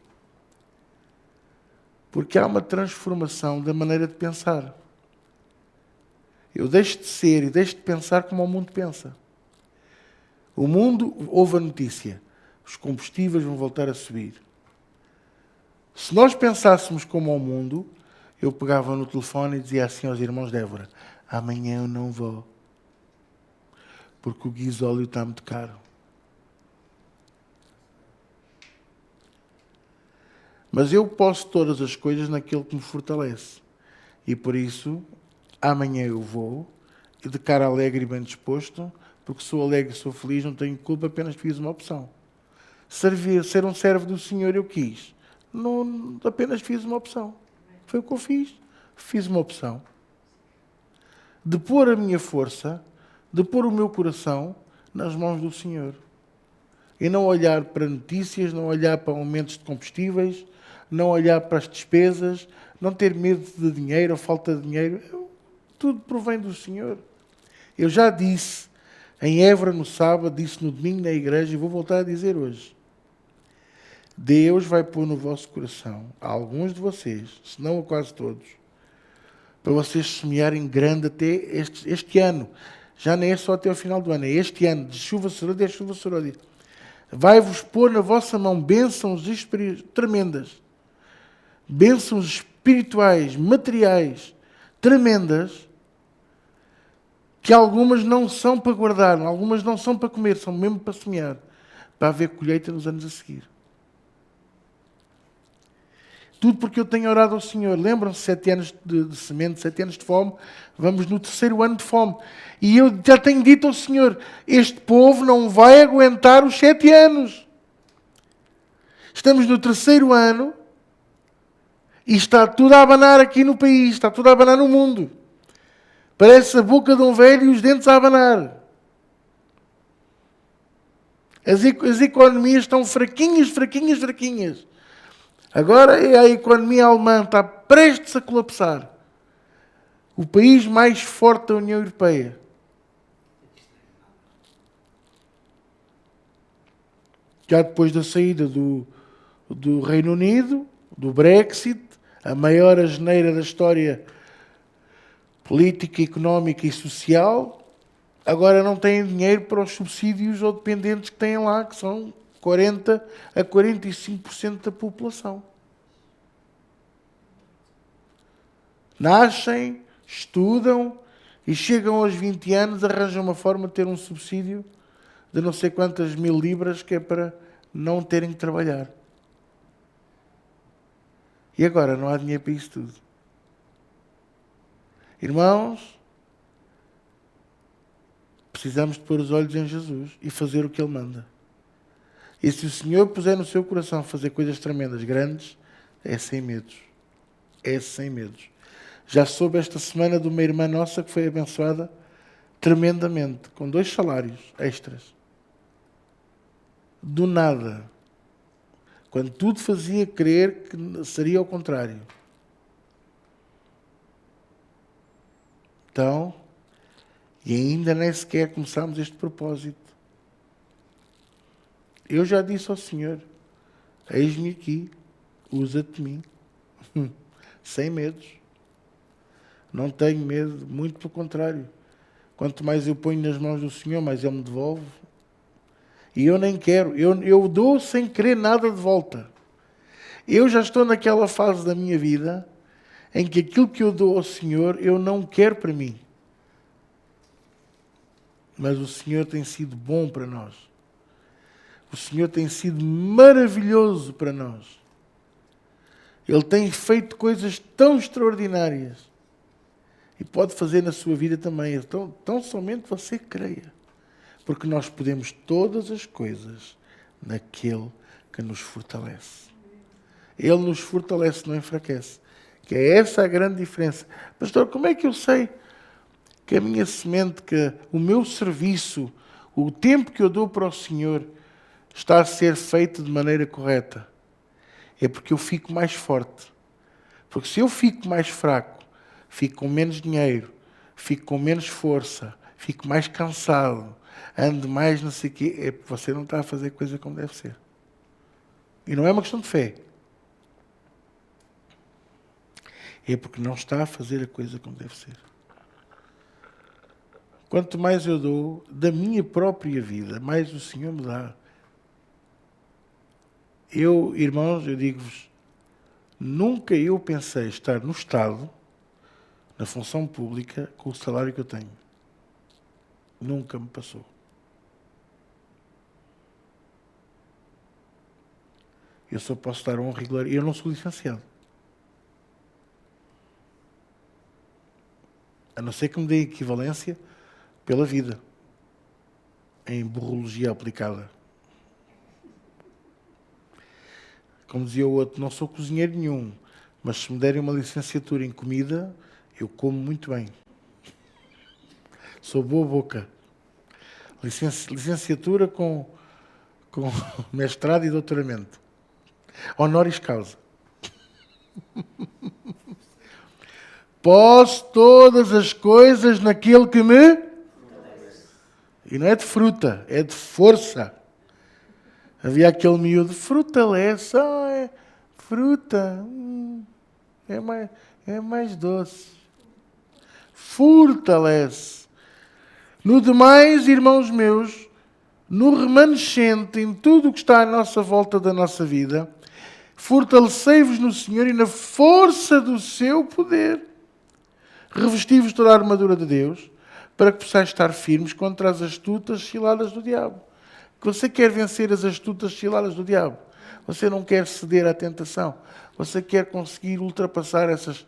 Porque há uma transformação da maneira de pensar. Eu deixo de ser e deixo de pensar como o mundo pensa. O mundo ouve a notícia. Os combustíveis vão voltar a subir. Se nós pensássemos como o mundo, eu pegava no telefone e dizia assim aos irmãos de Évora: amanhã eu não vou, porque o guisóleo está muito caro. Mas eu posso todas as coisas naquele que me fortalece. E por isso, amanhã eu vou, e de cara alegre e bem disposto, porque sou alegre e sou feliz, não tenho culpa, apenas fiz uma opção. Ser um servo do Senhor eu quis. Não, apenas fiz uma opção. Foi o que eu fiz. Fiz uma opção. De pôr a minha força, de pôr o meu coração nas mãos do Senhor. E não olhar para notícias, não olhar para aumentos de combustíveis, não olhar para as despesas, não ter medo de dinheiro ou falta de dinheiro. Tudo provém do Senhor. Eu já disse em Évora no sábado, disse no domingo na igreja e vou voltar a dizer hoje. Deus vai pôr no vosso coração, a alguns de vocês, se não a quase todos, para vocês semearem grande até este ano. Já nem é só até o final do ano, é este ano, de chuva sorôdia a chuva sorôdia. Vai-vos pôr na vossa mão bênçãos tremendas. Bênçãos espirituais, materiais, tremendas, que algumas não são para guardar, algumas não são para comer, são mesmo para semear, para haver colheita nos anos a seguir. Tudo porque eu tenho orado ao Senhor. Lembram-se, 7 anos de semente, 7 anos de fome, vamos no 3º ano de fome. E eu já tenho dito ao Senhor, este povo não vai aguentar os 7 anos. Estamos no 3º ano e está tudo a abanar aqui no país, está tudo a abanar no mundo. Parece a boca de um velho e os dentes a abanar. As economias estão fraquinhas, fraquinhas, fraquinhas. Agora a economia alemã está prestes a colapsar. O país mais forte da União Europeia. Já depois da saída do Reino Unido, do Brexit, a maior asneira da história política, económica e social, agora não têm dinheiro para os subsídios ou dependentes que têm lá, que são 40% a 45% da população. Nascem, estudam e chegam aos 20 anos, arranjam uma forma de ter um subsídio de não sei quantas mil libras, que é para não terem que trabalhar. E agora não há dinheiro para isso tudo. Irmãos, precisamos de pôr os olhos em Jesus e fazer o que Ele manda. E se o Senhor puser no seu coração fazer coisas tremendas, grandes, é sem medos. É sem medos. Já soube esta semana de uma irmã nossa que foi abençoada tremendamente, com 2 salários extras. Do nada. Quando tudo fazia crer que seria ao contrário. Então, e ainda nem sequer começámos este propósito. Eu já disse ao Senhor, eis-me aqui, usa-te de mim. Sem medos. Não tenho medo, muito pelo contrário. Quanto mais eu ponho nas mãos do Senhor, mais Ele me devolve. E eu nem quero, eu dou sem querer nada de volta. Eu já estou naquela fase da minha vida em que aquilo que eu dou ao Senhor, eu não quero para mim. Mas o Senhor tem sido bom para nós. O Senhor tem sido maravilhoso para nós. Ele tem feito coisas tão extraordinárias. E pode fazer na sua vida também. Então, tão somente você creia. Porque nós podemos todas as coisas naquele que nos fortalece. Ele nos fortalece, não enfraquece. Que é essa a grande diferença. Pastor, como é que eu sei que a minha semente, que o meu serviço, o tempo que eu dou para o Senhor está a ser feito de maneira correta? É porque eu fico mais forte. Porque se eu fico mais fraco, fico com menos dinheiro, fico com menos força, fico mais cansado, ando mais não sei o quê, é porque você não está a fazer coisa como deve ser. E não é uma questão de fé. É porque não está a fazer a coisa como deve ser. Quanto mais eu dou da minha própria vida, mais o Senhor me dá. Eu, irmãos, eu digo-vos, nunca eu pensei estar no Estado, na função pública, com o salário que eu tenho. Nunca me passou. Eu só posso dar um regular. Eu não sou licenciado. A não ser que me dê equivalência pela vida. Em burrologia aplicada. Como dizia o outro, não sou cozinheiro nenhum. Mas se me derem uma licenciatura em comida, eu como muito bem. Sou boa boca. Licenciatura com mestrado e doutoramento. Honoris causa. Posso todas as coisas naquele que me... E não é de fruta, é de força. Havia aquele miúdo, frutalece, é fruta, é mais doce. Fortalece. No demais, irmãos meus, no remanescente, em tudo o que está à nossa volta da nossa vida, fortalecei-vos no Senhor e na força do seu poder. Revesti-vos toda a armadura de Deus, para que possais estar firmes contra as astutas ciladas do diabo. Que você quer vencer as astutas ciladas do diabo. Você não quer ceder à tentação. Você quer conseguir ultrapassar esses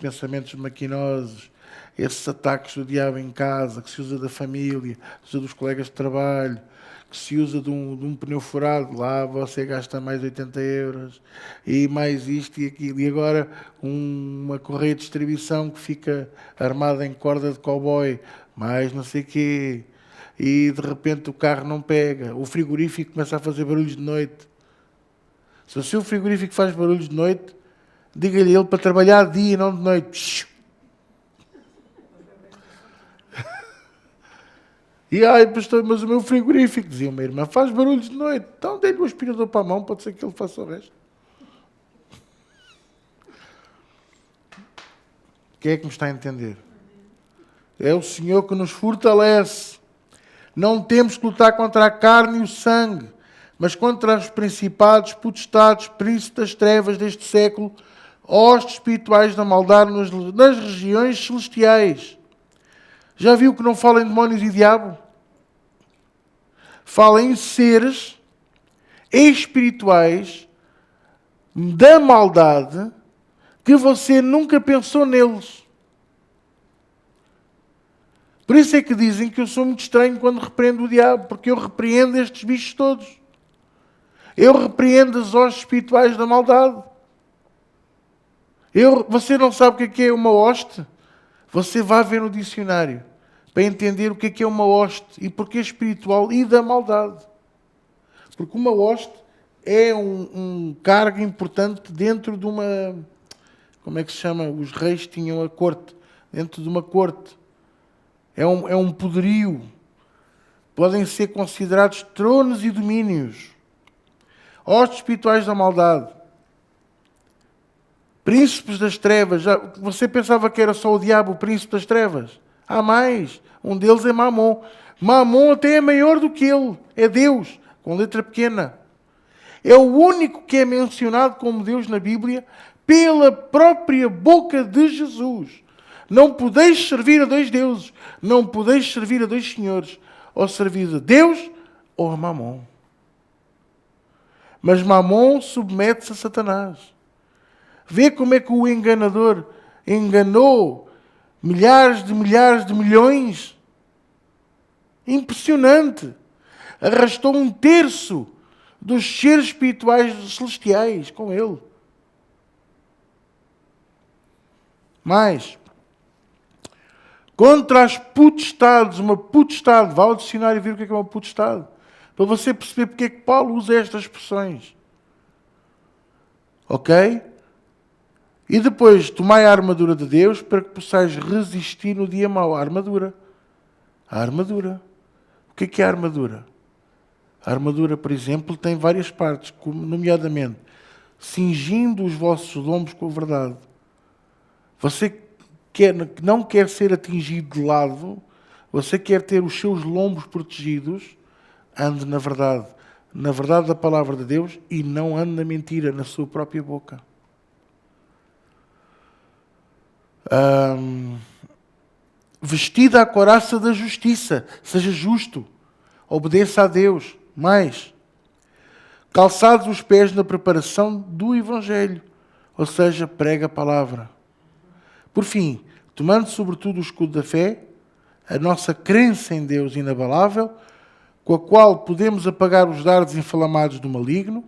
pensamentos maquinosos, esses ataques do diabo em casa, que se usa da família, que se usa dos colegas de trabalho, que se usa de um pneu furado, lá você gasta mais 80 euros, e mais isto e aquilo, e agora uma correia de distribuição que fica armada em corda de cowboy, mais não sei o quê, e de repente o carro não pega, o frigorífico começa a fazer barulhos de noite. Se o seu frigorífico faz barulhos de noite, diga-lhe ele para trabalhar de dia e não de noite. E, pastor, mas o meu frigorífico, dizia uma irmã, faz barulhos de noite. Então dê-lhe o aspirador para a mão, pode ser que ele faça o resto. Quem é que me está a entender? É o Senhor que nos fortalece. Não temos que lutar contra a carne e o sangue, mas contra os principados, potestades, príncipes das trevas deste século, hostes espirituais da maldade nas regiões celestiais. Já viu que não fala em demónios e diabo? Fala em seres espirituais da maldade que você nunca pensou neles. Por isso é que dizem que eu sou muito estranho quando repreendo o diabo, porque eu repreendo estes bichos todos. Eu repreendo as hostes espirituais da maldade. Você não sabe o que é uma hoste? Você vai ver no dicionário para entender o que é uma hoste e porque é espiritual e da maldade. Porque uma hoste é um cargo importante dentro de uma... Como é que se chama? Os reis tinham a corte. Dentro de uma corte. É um poderio. Podem ser considerados tronos e domínios. Hostes espirituais da maldade. Príncipes das trevas. Você pensava que era só o diabo, o príncipe das trevas? Há mais. Um deles é Mamon. Mamon até é maior do que ele. É Deus, com letra pequena. É o único que é mencionado como Deus na Bíblia pela própria boca de Jesus. Não podeis servir a dois deuses. Não podeis servir a dois senhores. Ou servir a Deus ou a Mamon. Mas Mamon submete-se a Satanás. Vê como é que o enganador enganou milhares de milhões. Impressionante. Arrastou 1/3 dos seres espirituais celestiais com ele. Mais, contra as potestades, uma potestade, vá ao dicionário e ver o que é uma potestade, para você perceber porque é que Paulo usa estas expressões. Ok? E depois, tomai a armadura de Deus para que possais resistir no dia mau. A armadura. A armadura. O que é a armadura? A armadura, por exemplo, tem várias partes, como, nomeadamente, cingindo os vossos lombos com a verdade. Você não quer ser atingido de lado, você quer ter os seus lombos protegidos, ande na verdade da palavra de Deus, e não ande na mentira, na sua própria boca. Vestida a couraça da justiça, seja justo, obedeça a Deus. Mais, calçados os pés na preparação do Evangelho, ou seja, prega a palavra. Por fim, tomando sobretudo o escudo da fé, a nossa crença em Deus inabalável, com a qual podemos apagar os dardos inflamados do maligno.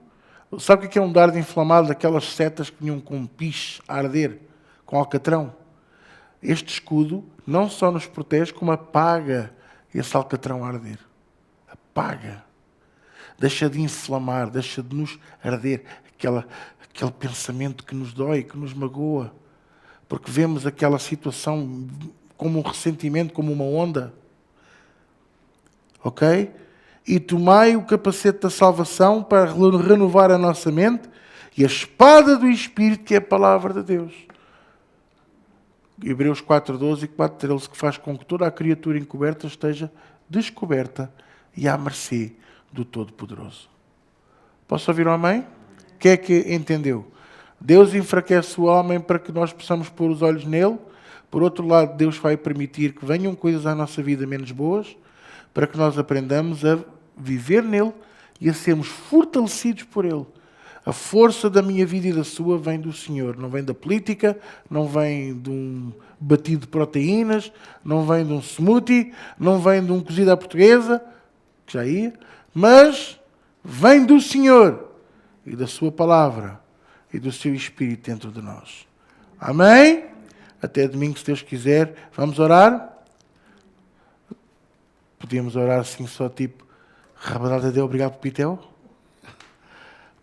Sabe o que é um dardo inflamado? Aquelas setas que vinham com piche a arder, com alcatrão. Este escudo não só nos protege, como apaga esse alcatrão a arder. Apaga. Deixa de inflamar, deixa de nos arder. Aquele pensamento que nos dói, que nos magoa. Porque vemos aquela situação como um ressentimento, como uma onda. Ok? E tomai o capacete da salvação para renovar a nossa mente e a espada do Espírito, que é a palavra de Deus. Hebreus 4:12 e 4:13, que faz com que toda a criatura encoberta esteja descoberta e à mercê do Todo-Poderoso. Posso ouvir um amém? Quem é que entendeu? Deus enfraquece o homem para que nós possamos pôr os olhos nele. Por outro lado, Deus vai permitir que venham coisas à nossa vida menos boas, para que nós aprendamos a viver nele e a sermos fortalecidos por ele. A força da minha vida e da sua vem do Senhor. Não vem da política, não vem de um batido de proteínas, não vem de um smoothie, não vem de um cozido à portuguesa, que já ia, mas vem do Senhor e da sua palavra e do seu Espírito dentro de nós. Amém? Até domingo, se Deus quiser. Vamos orar? Podíamos orar assim, só tipo, rabadada de Deus, obrigado, Pitel.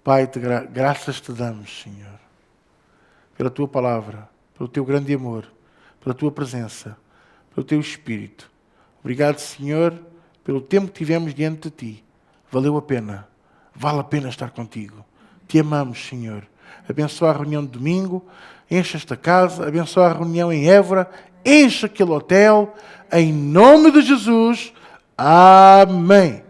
Pai, graças te damos, Senhor, pela tua palavra, pelo teu grande amor, pela tua presença, pelo teu Espírito. Obrigado, Senhor, pelo tempo que tivemos diante de ti. Valeu a pena. Vale a pena estar contigo. Te amamos, Senhor. Abençoa a reunião de domingo, enche esta casa, abençoa a reunião em Évora, enche aquele hotel, em nome de Jesus. Amém.